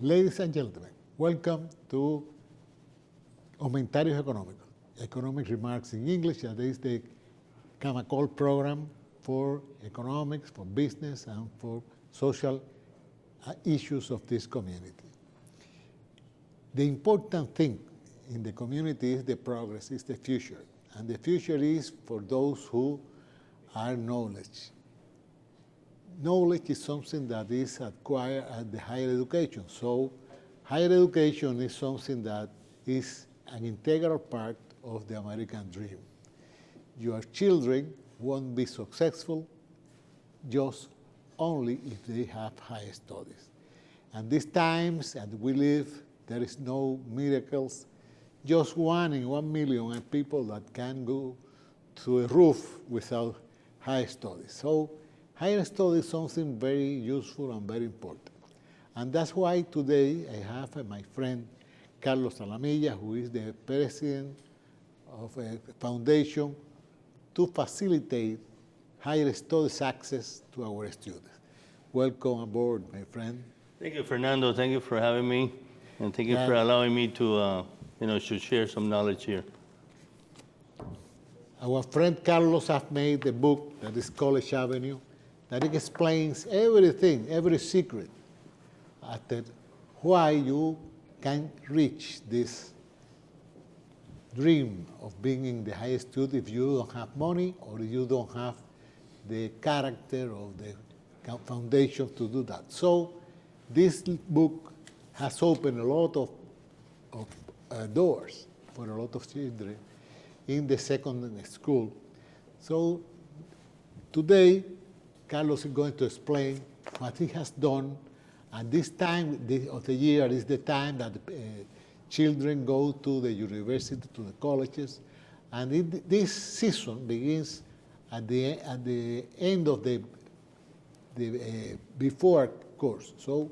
Ladies and gentlemen, welcome to Comentarios Económicos, Economic Remarks in English. That is the Camacol program for economics, for business, and for social issues of this community. The important thing in the community is the progress, is the future. And the future is for those who are knowledge. Knowledge is something that is acquired at the higher education. So higher education is something that is an integral part of the American dream. Your children won't be successful just only if they have higher studies. And these times that we live, there is no miracles. Just 1 in 1 million are people that can go to a roof without higher studies. So higher studies is something very useful and very important. And that's why today I have my friend Carlos Alamilla, who is the president of a foundation to facilitate higher studies access to our students. Welcome aboard, my friend. Thank you, Fernando. Thank you for having me, and thank you for allowing me to, to share some knowledge here. Our friend Carlos has made a book that is College Avenue, that it explains everything, every secret, at why you can reach this dream of being in the high institute if you don't have money or if you don't have the character of the foundation to do that. So this book has opened a lot of doors for a lot of children in the secondary school. So today, Carlos is going to explain what he has done. And this time of the year is the time that children go to the university, to the colleges. And this season begins at the end of the before course. So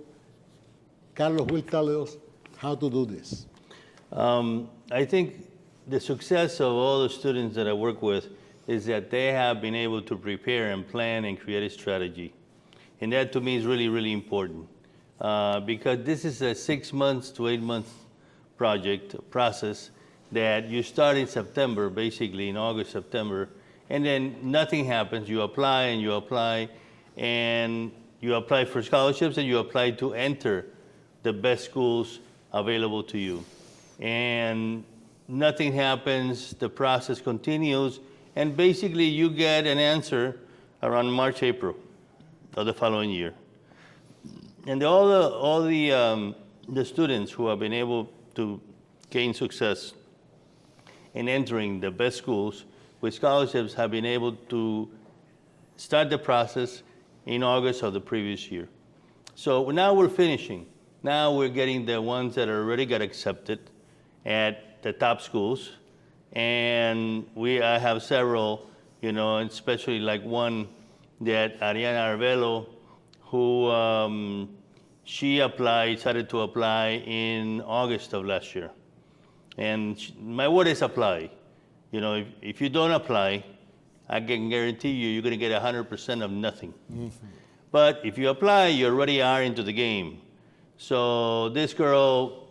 Carlos will tell us how to do this. I think the success of all the students that I work with is that they have been able to prepare and plan and create a strategy. And that to me is really, really important. Because this is a 6 months to 8 month process that you start in September, basically in August, September, and then nothing happens. You apply and you apply, and you apply for scholarships and you apply to enter the best schools available to you. And nothing happens, the process continues, and basically you get an answer around March, April of the following year. And all the students who have been able to gain success in entering the best schools with scholarships have been able to start the process in August of the previous year. So now we're finishing. Now we're getting the ones that already got accepted at the top schools. And I have several, especially like one that Ariana Arvelo, who she started to apply in August of last year. And my word is apply. If you don't apply, I can guarantee you're going to get 100% of nothing. Mm-hmm. But if you apply, you already are into the game. So this girl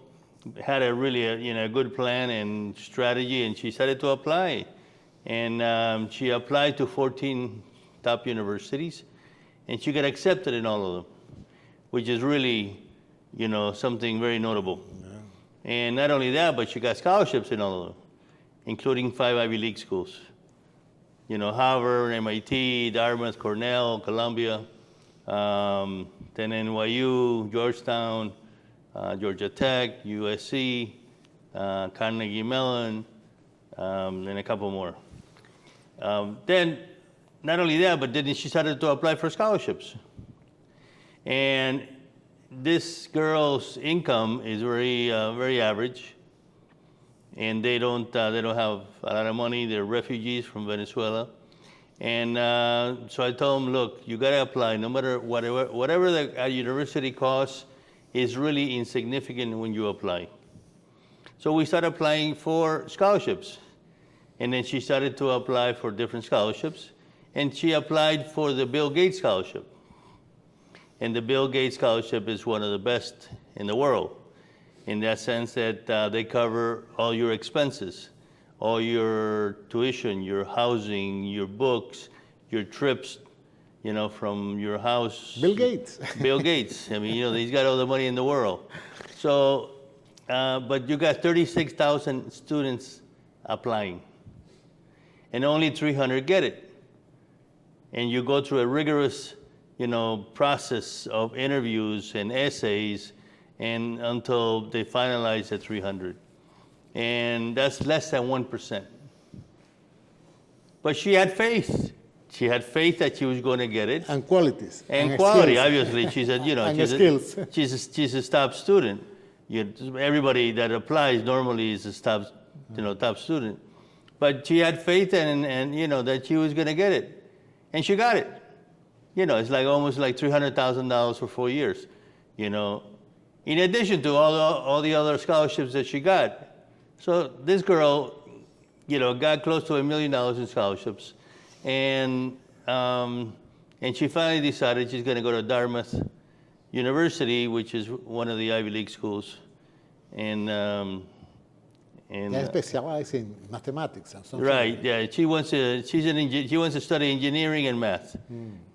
had a really good plan and strategy, and she started to apply. And she applied to 14 top universities, and she got accepted in all of them, which is really, something very notable. Yeah. And not only that, but she got scholarships in all of them, including 5 Ivy League schools. Harvard, MIT, Dartmouth, Cornell, Columbia, then NYU, Georgetown, Georgia Tech, USC, Carnegie Mellon, and a couple more. Then, not only that, but then she started to apply for scholarships. And this girl's income is very, very average, and they don't have a lot of money. They're refugees from Venezuela, and so I told them, look, you got to apply. No matter whatever the university costs is really insignificant when you apply. So we started applying for scholarships, and then she started to apply for different scholarships, and she applied for the Bill Gates Scholarship. And the Bill Gates Scholarship is one of the best in the world, in that sense that they cover all your expenses, all your tuition, your housing, your books, your trips, from your house. Bill Gates. Bill Gates. I mean, he's got all the money in the world. So, but you got 36,000 students applying, and only 300 get it. And you go through a rigorous, process of interviews and essays, and until they finalize at 300. And that's less than 1%. But she had faith. She had faith that she was going to get it. And qualities. And quality, skills. obviously. She said, And she's a top student. Everybody that applies normally is a top student. But she had faith and that she was going to get it. And she got it. It's like almost like $300,000 for 4 years, in addition to all the other scholarships that she got. So this girl, got close to $1 million in scholarships. And she finally decided she's going to go to Dartmouth University, which is one of the Ivy League schools. And they specialize in mathematics and something. Right, yeah. She wants to study engineering and math.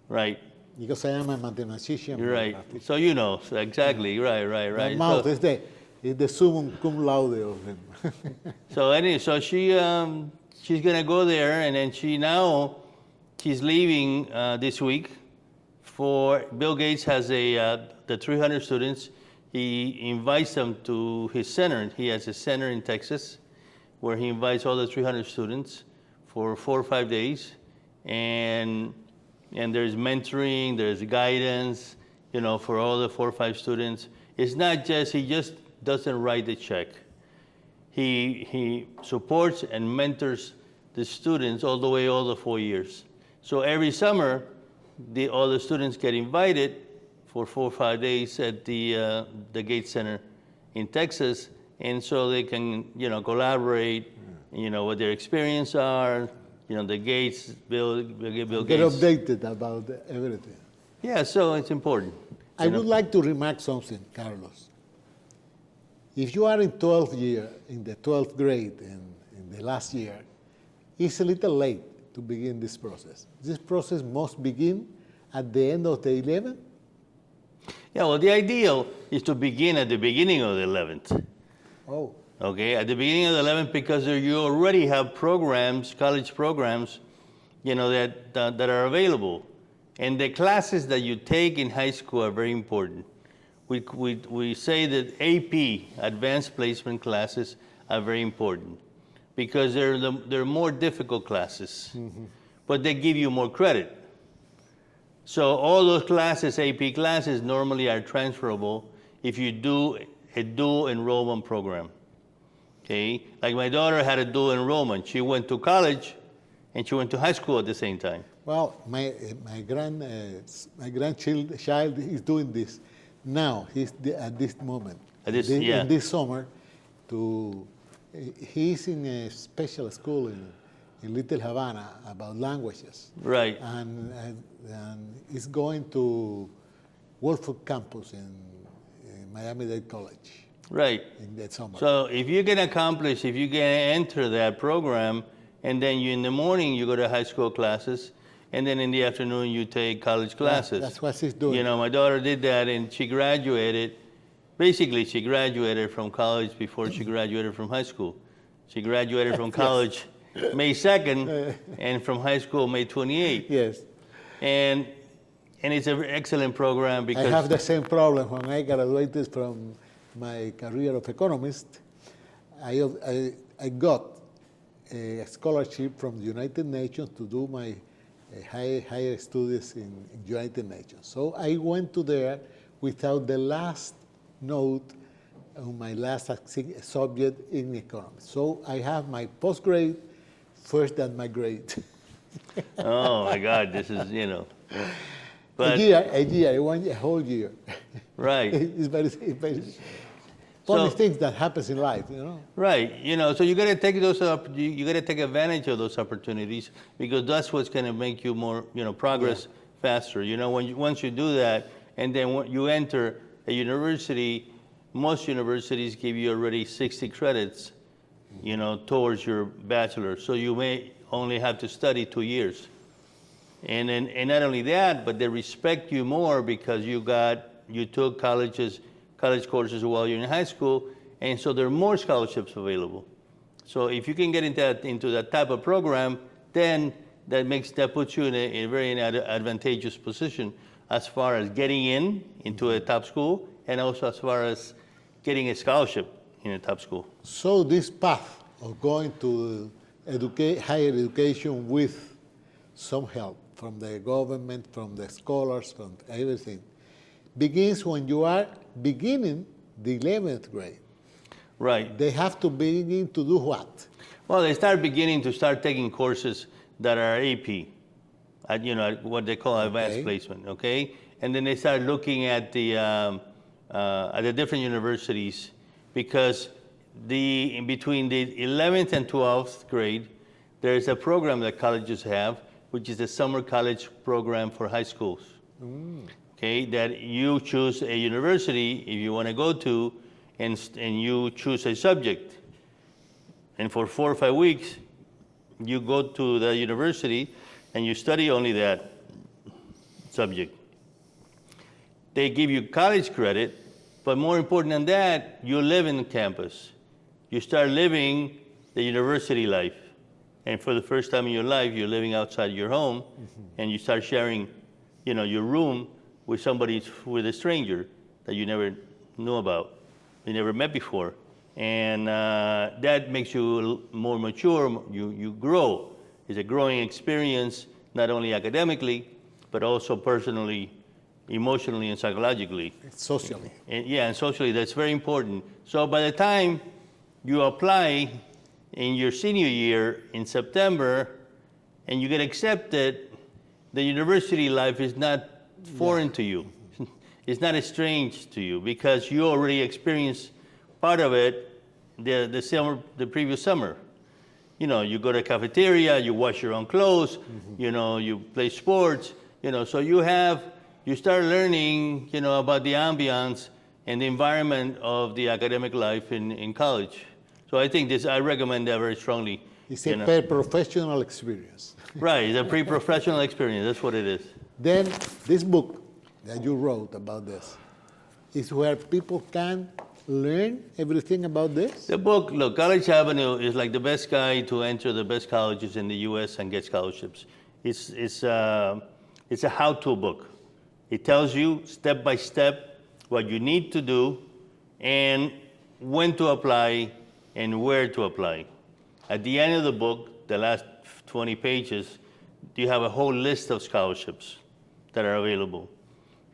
Right. Because I am a mathematician. Right. So so exactly. Right. The mouth is the summum cum laude of them. So anyway, she's gonna go there, and then she's leaving this week. For Bill Gates has the 300 students. He invites them to his center. He has a center in Texas, where he invites all the 300 students for 4 or 5 days, and there's mentoring, there's guidance, for all the 4 or 5 students. It's not just, he just doesn't write the check. He supports and mentors the students all the 4 years. So every summer, all the students get invited for 4 or 5 days at the Gates Center in Texas, and so they can, Mm. collaborate, what their experience are, the Gates, Bill Get Gates. updated about everything. Yeah, so it's important. I would like to remark something, Carlos. If you are in 12th year, in the 12th grade, in the last year, it's a little late to begin this process. This process must begin at the end of the 11th. Yeah, well, the ideal is to begin at the beginning of the 11th. Oh. Okay, at the beginning of the 11th, because you already have programs, college programs, that are available. And the classes that you take in high school are very important. We say that AP, Advanced Placement classes, are very important because they're more difficult classes, but they give you more credit. So all those classes, AP classes, normally are transferable if you do a dual enrollment program. Okay, like my daughter had a dual enrollment. She went to college, and she went to high school at the same time. Well, my grandchild is doing this now. At this moment. In this summer, he's in a special school in Little Havana about languages. Right. And he's going to Woolfolk campus in Miami-Dade College. Right. In that summer. So if you can enter that program, and then in the morning you go to high school classes, and then in the afternoon you take college classes. Yeah, that's what she's doing. My daughter did that, and she graduated. Basically, she graduated from college before she graduated from high school. She graduated from college May 2nd, and from high school May 28th. Yes. And it's an excellent program because I have the same problem when I graduated from my career of economist. I got a scholarship from the United Nations to do my higher studies in United Nations. So I went to there without the last note on my last subject in economics. So I have my postgrade first than my grade. Oh my God, this is, But, a whole year. Right. It's very funny things that happens in life, Right. So you got to take you got to take advantage of those opportunities because that's what's going to make you more, progress faster. Once you do that, and then when you enter a university, most universities give you already 60 credits, towards your bachelor. So you may only have to study 2 years. And not only that, but they respect you more because you took college courses while you're in high school, and so there are more scholarships available. So if you can get into that type of program, then that puts you in a very advantageous position as far as getting into a top school, and also as far as getting a scholarship in a top school. So this path of going to higher education with some help from the government, from the scholars, from everything, begins when you are beginning the 11th grade. Right. They have to begin to do what? Well, they start taking courses that are AP, at what they call advanced placement, okay? And then they start looking at the different universities, because in between the 11th and 12th grade, there's a program that colleges have, which is the summer college program for high schools. Okay, that you choose a university if you want to go to, and you choose a subject. And for 4 or 5 weeks, you go to the university and you study only that subject. They give you college credit, but more important than that, you live in campus. You start living the university life. And for the first time in your life, you're living outside your home, and you start sharing, your room with with a stranger that you never knew about, you never met before. And that makes you more mature, you grow. It's a growing experience, not only academically, but also personally, emotionally, and psychologically. Socially. And socially, that's very important. So by the time you apply in your senior year in September, and you get accepted, the university life is not foreign to you. It's not strange to you, because you already experienced part of it the previous summer. You go to a cafeteria, you wash your own clothes, you play sports, so you start learning, about the ambiance and the environment of the academic life in college. So I think I recommend that very strongly. It's a professional experience. Right, it's a pre-professional experience, that's what it is. Then this book that you wrote about this is where people can learn everything about this? The book, look, College Avenue is like the best guide to enter the best colleges in the U.S. and get scholarships. It's a how-to book. It tells you step by step what you need to do and when to apply and where to apply. At the end of the book, the last 20 pages, you have a whole list of scholarships that are available.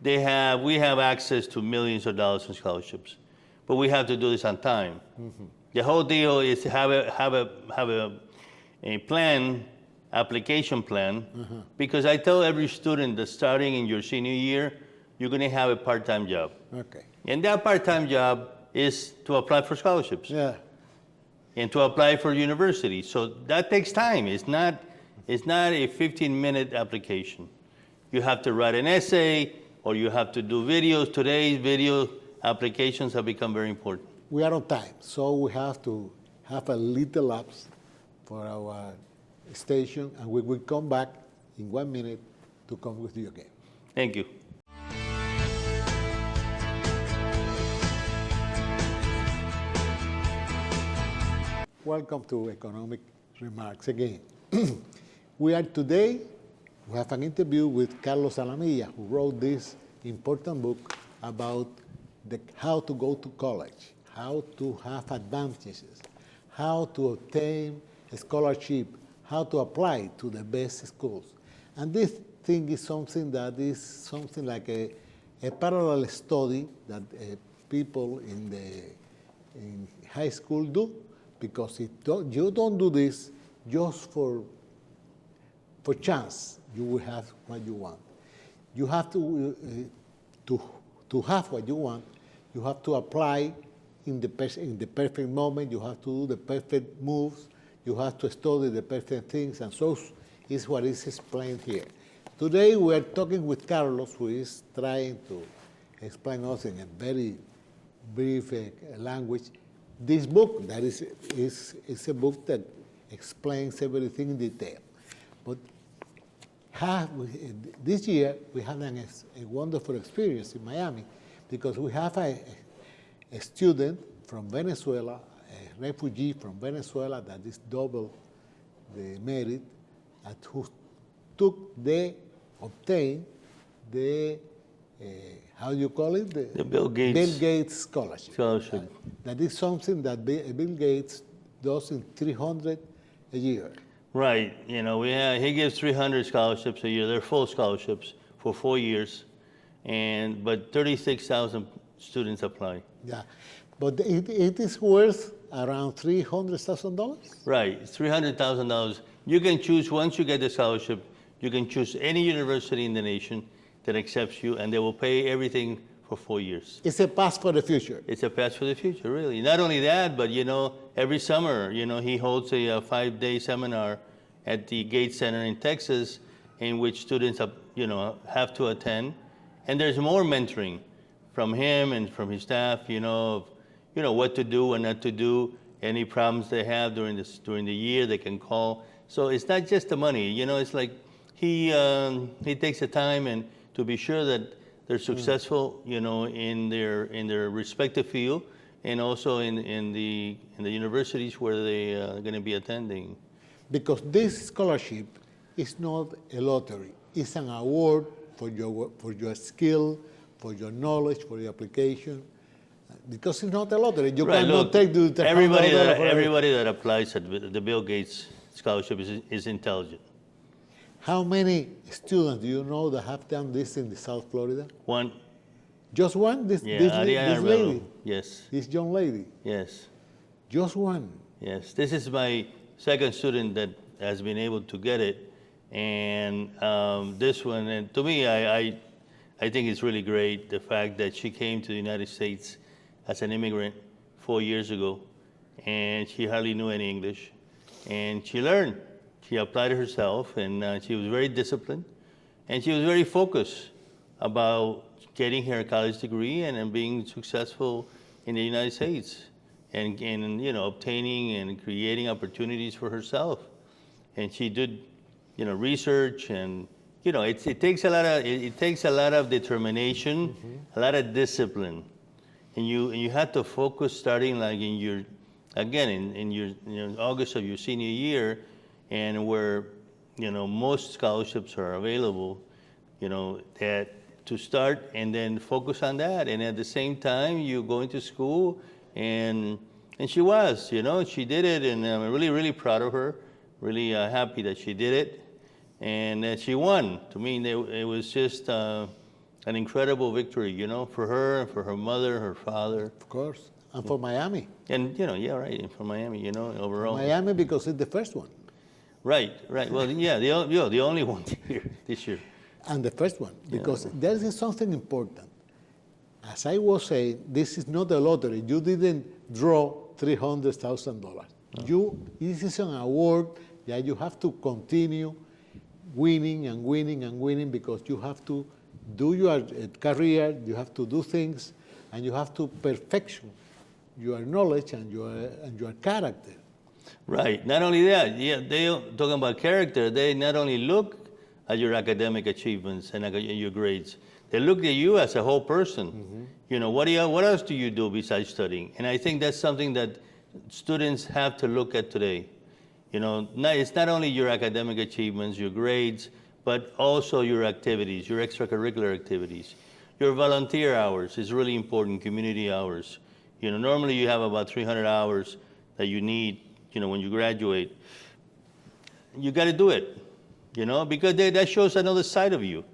We have access to millions of dollars in scholarships, but we have to do this on time. The whole deal is to have a plan, application plan, because I tell every student that starting in your senior year, you're going to have a part-time job. Okay. And that part-time job is to apply for scholarships. Yeah. And to apply for university. So that takes time. It's not a 15-minute application. You have to write an essay, or you have to do videos. Today's video applications have become very important. We are on time, so we have to have a little lapse for our station, and we will come back in 1 minute to come with you again. Thank you. Welcome to Economic Remarks again. We have an interview with Carlos Alamilla, who wrote this important book about how to go to college, how to have advantages, how to obtain a scholarship, how to apply to the best schools. And this thing is something like a parallel study that people in high school do, because you don't do this just for chance. You will have what you want. You have to have what you want. You have to apply in the perfect moment. You have to do the perfect moves. You have to study the perfect things, and so is what is explained here. Today we are talking with Carlos, who is trying to explain us in a very brief language. This book that is a book that explains everything in detail. But this year we had a wonderful experience in Miami because we have a student from Venezuela, a refugee from Venezuela that is double the merit, and who obtained the how do you call it? The Bill Gates Scholarship. Scholarship. That is something that Bill Gates does in 300 a year. Right. You know, he gives 300 scholarships a year. They're full scholarships for 4 years, but 36,000 students apply. Yeah, but it is worth around $300,000. Right. It's $300,000. You can choose, once you get the scholarship, you can choose any university in the nation that accepts you, and they will pay everything for 4 years. It's a pass for the future. It's a pass for the future, really. Not only that, but, you know, every summer, you know, he holds a 5-day seminar at the Gates Center in Texas in which students, you know, have to attend. And there's more mentoring from him and from his staff, you know, what to do and not to do, any problems they have during the year, they can call. So it's not just the money, you know, it's like he takes the time and to be sure that they're successful, you know, in their respective field, and also in the universities where they are going to be attending. Because this scholarship is not a lottery; it's an award for your skill, for your knowledge, for your application. Because it's not a lottery, you Right, cannot look, take the everybody that applies at the Bill Gates Scholarship is intelligent. How many students do you know that have done this in the South Florida? One. Just one? This Ariana lady? Yes. This young lady? Yes. Just one? Yes. This is my second student that has been able to get it. And this one, and to me, I think it's really great, the fact that she came to the United States as an immigrant 4 years ago, and she hardly knew any English. And she learned. She applied it herself, and she was very disciplined, and she was very focused about getting her college degree and being successful in the United States, and you know, obtaining and creating opportunities for herself. And she did, you know, research, and you know, it takes a lot of determination, a lot of discipline, and you have to focus starting like in your August of your senior year. And where, you know, most scholarships are available, you know, that to start and then focus on that. And at the same time, you go into school, and she was, you know, she did it, and I'm really, really proud of her, really happy that she did it, and that she won. To me, it was just an incredible victory, you know, for her, and for her mother, her father. Of course, and for Miami. And, you know, yeah, right, and for Miami, you know, overall. Miami because it's the first one. Right. Well, yeah, the only one this year. And the first one, because there is something important. As I was saying, this is not a lottery. You didn't draw $300,000. This is an award that you have to continue winning and winning and winning, because you have to do your career, you have to do things, and you have to perfection your knowledge and your character. Right. Not only that, yeah, they talking about character. They not only look at your academic achievements and your grades, they look at you as a whole person. Mm-hmm. You know, what else do you do besides studying? And I think that's something that students have to look at today. You know, it's not only your academic achievements, your grades, but also your activities, your extracurricular activities. Your volunteer hours is really important, community hours. You know, normally you have about 300 hours that you need, you know, when you graduate. You got to do it, you know, because that shows another side of you.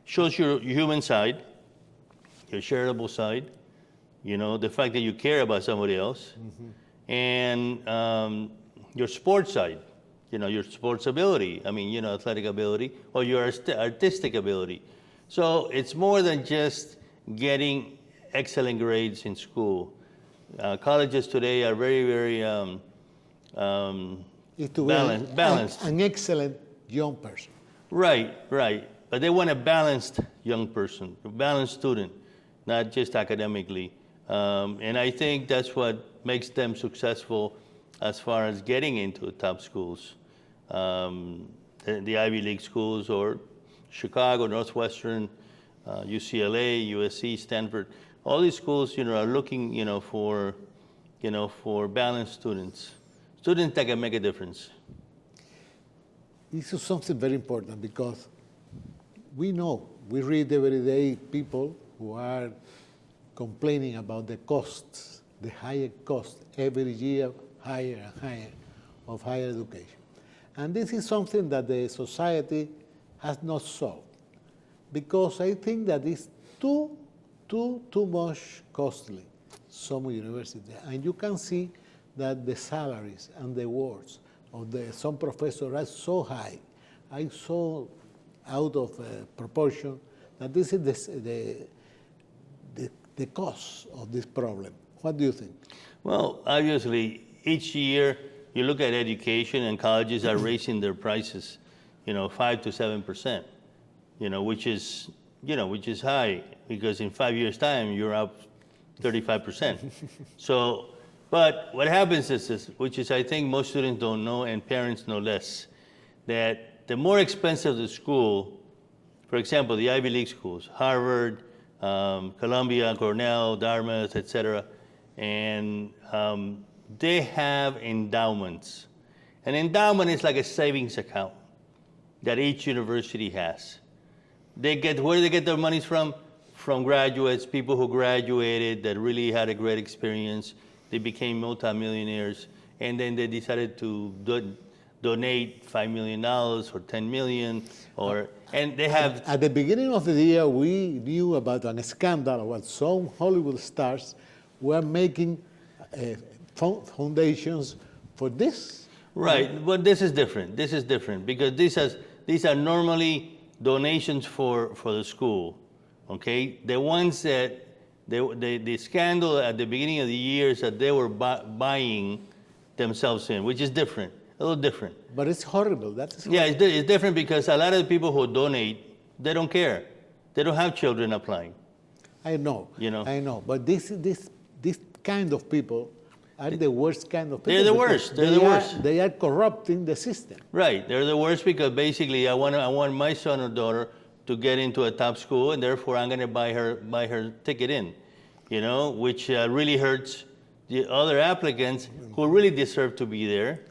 Shows your human side, your charitable side, you know, the fact that you care about somebody else, and your sports side, you know, your sports ability, I mean, you know, athletic ability, or your artistic ability. So it's more than just getting excellent grades in school. Colleges today are very, very balanced. An excellent young person. Right. but they want a balanced young person, a balanced student, not just academically. And I think that's what makes them successful as far as getting into the top schools, the Ivy League schools, or Chicago, Northwestern, UCLA, USC, Stanford. All these schools, are looking, for balanced students that can make a difference. This is something very important because we read every day people who are complaining about the costs, the higher cost every year, higher and higher, of higher education. And this is something that the society has not solved, because I think that it's too much costly, some universities. And you can see that the salaries and the awards of some professors are so high, are so out of proportion, that this is the cause of this problem. What do you think? Well, obviously, each year you look at education, and colleges are raising their prices, 5 to 7%, which is high, because in 5 years' time you're up 35%. So, but what happens is this, which is I think most students don't know and parents know less, that the more expensive the school, for example, the Ivy League schools, Harvard, Columbia, Cornell, Dartmouth, etc., and they have endowments. An endowment is like a savings account that each university has. Where do they get their monies from? From graduates, people who graduated that really had a great experience. They became multimillionaires, and then they decided to donate $5 million or $10 million, and they have. At the beginning of the year, we knew about a scandal about some Hollywood stars were making foundations for this. Right, but this is different. This is different because these are normally donations for the school. Okay, the ones that the scandal at the beginning of the year is that they were buying themselves in, which is different, a little different. But it's horrible. That's yeah, it's different because a lot of the people who donate, they don't care. They don't have children applying. I know. I know. But this kind of people are the worst kind of people. They're the worst. They're the worst. They are corrupting the system. Right. They're the worst because basically I want my son or daughter to get into a top school, and therefore I'm going to buy her ticket in, which really hurts the other applicants who really deserve to be there,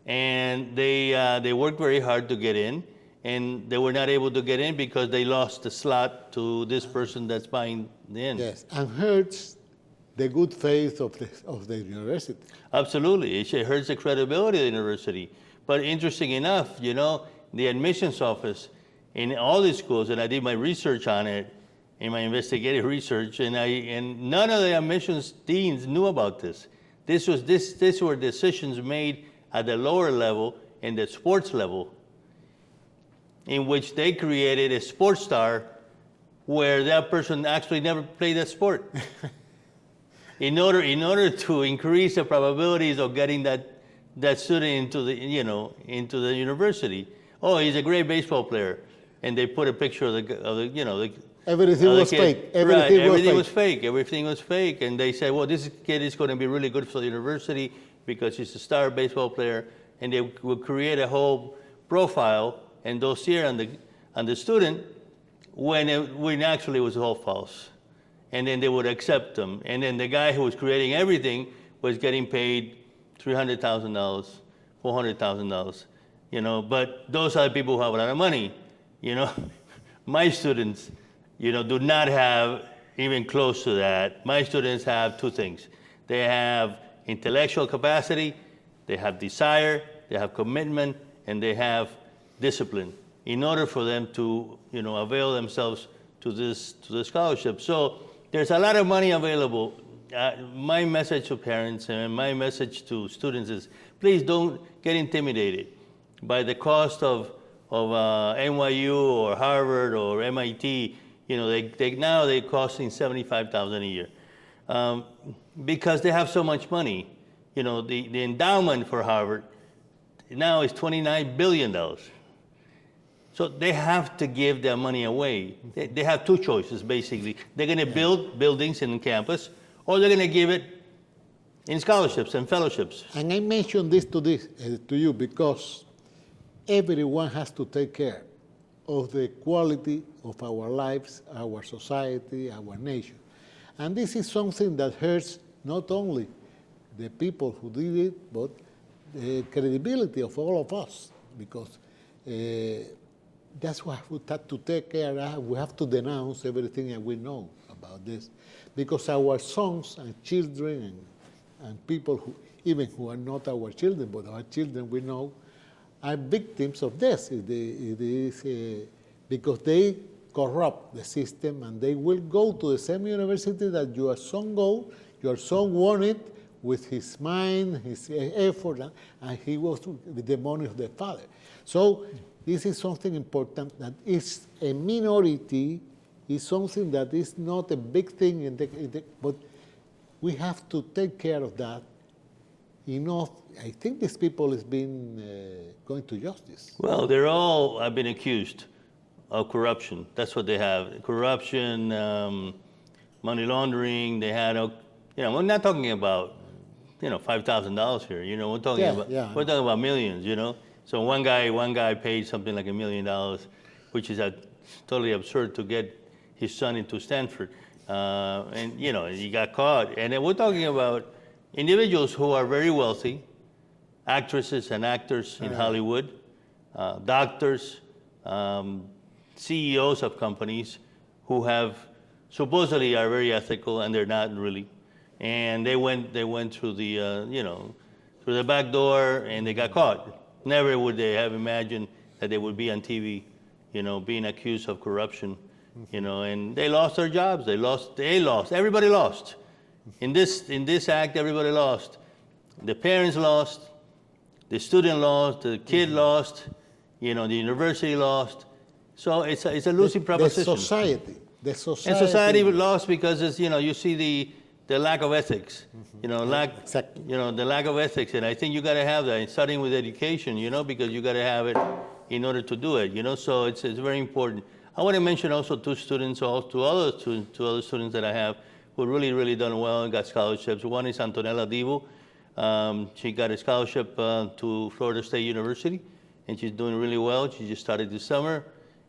and they worked very hard to get in, and they were not able to get in because they lost the slot to this person that's buying in. Yes, and hurts the good faith of the university. Absolutely, it hurts the credibility of the university. But interesting enough, the admissions office in all these schools, and I did my research on it, in my investigative research, and none of the admissions deans knew about this. These were decisions made at the lower level, in the sports level, in which they created a sports star where that person actually never played that sport. in order to increase the probabilities of getting that student into the university. Oh, he's a great baseball player. And they put a picture of the everything was fake. Everything was fake. Everything was fake. And they said, well, this kid is going to be really good for the university because he's a star baseball player. And they would create a whole profile and dossier on the student when actually it was all false. And then they would accept them. And then the guy who was creating everything was getting paid $300,000, $400,000. But those are the people who have a lot of money. My students, do not have even close to that. My students have two things. They have intellectual capacity, they have desire, they have commitment, and they have discipline in order for them to, avail themselves to this scholarship. So there's a lot of money available. My message to parents and my message to students is, please don't get intimidated by the cost of NYU or Harvard or MIT. They're costing $75,000 a year because they have so much money. The endowment for Harvard now is $29 billion. So they have to give their money away. They have two choices, basically. They're going to build buildings in campus, or they're going to give it in scholarships and fellowships. And I mention this to you because everyone has to take care of the quality of our lives, our society, our nation. And this is something that hurts not only the people who did it, but the credibility of all of us, because that's what we have to take care of. We have to denounce everything that we know about this, because our sons and children and people who, even who are not our children, but our children we know, are victims of this. Because they corrupt the system, and they will go to the same university that your son go. Your son won it with his mind, his effort, and he was with the money of the father. So this is something important that is a minority, is something that is not a big thing, but we have to take care of that. Enough, I think these people is being going to justice. Well, they're all have been accused of corruption. That's what they have. Corruption, money laundering. They had, we're not talking about, $5,000 here. We're talking we're talking about millions. So one guy paid something like $1 million, which is totally absurd to get his son into Stanford, and he got caught. And then we're talking about individuals who are very wealthy, actresses and actors in Hollywood, doctors, CEOs of companies who have supposedly are very ethical, and they're not really. And they went through the through the back door, and they got caught. Never would they have imagined that they would be on TV, being accused of corruption, and they lost their jobs. They lost. Everybody lost. In this act, everybody lost. The parents lost. The student lost. The kid lost. The university lost. So it's a losing proposition. The society. And society lost because it's, you see the lack of ethics. Exactly. The lack of ethics, and I think you got to have that, starting with education. Because you got to have it in order to do it. So it's very important. I want to mention also two other students that I have who really done well and got scholarships. One is Antonella Divo. She got a scholarship to Florida State University, and she's doing really well. She just started this summer.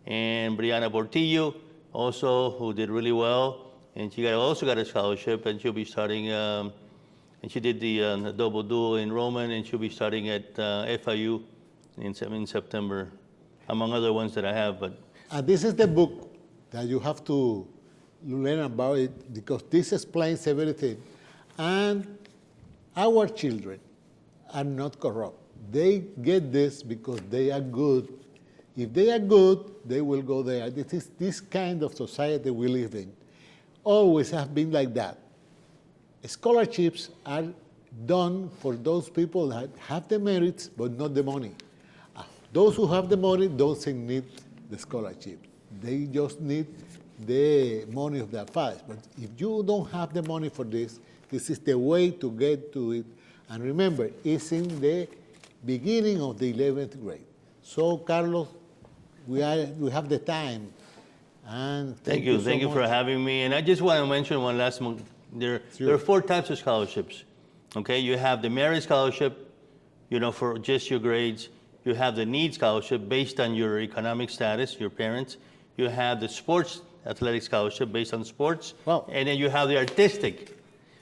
And Brianna Portillo, also, who did really well, and she also got a scholarship, and she'll be starting, and she did the double dual enrollment, and she'll be starting at FIU in September, among other ones that I have. But this is the book that you have to learn about it, because this explains everything. And our children are not corrupt. They get this because they are good. If they are good, they will go there. This kind of society we live in always have been like that. Scholarships are done for those people that have the merits but not the money. Those who have the money don't need the scholarship. They just need the money of their fathers. But if you don't have the money for this is the way to get to it. And remember, it's in the beginning of the 11th grade. So, Carlos, we have the time. And thank you so much for having me. And I just want to mention one last one. There are 4 types of scholarships. Okay, you have the merit scholarship, for just your grades. You have the need scholarship based on your economic status, your parents. You have the sports athletic scholarship based on sports. Wow. And then you have the artistic.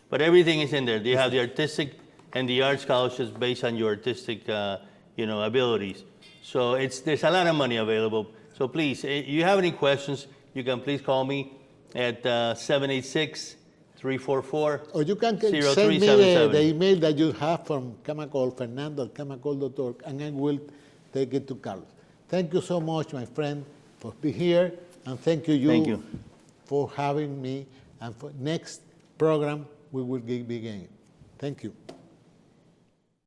But everything is in there. You have the artistic and the art scholarships based on your artistic, abilities. So there's a lot of money available. So please, if you have any questions, you can please call me at 786-344-0377. Or you can send me the email that you have from Camacol, fernando@camacol.org, and I will take it to Carlos. Thank you so much, my friend, for being here, and thank you for having me. And for next program, we will begin. Thank you.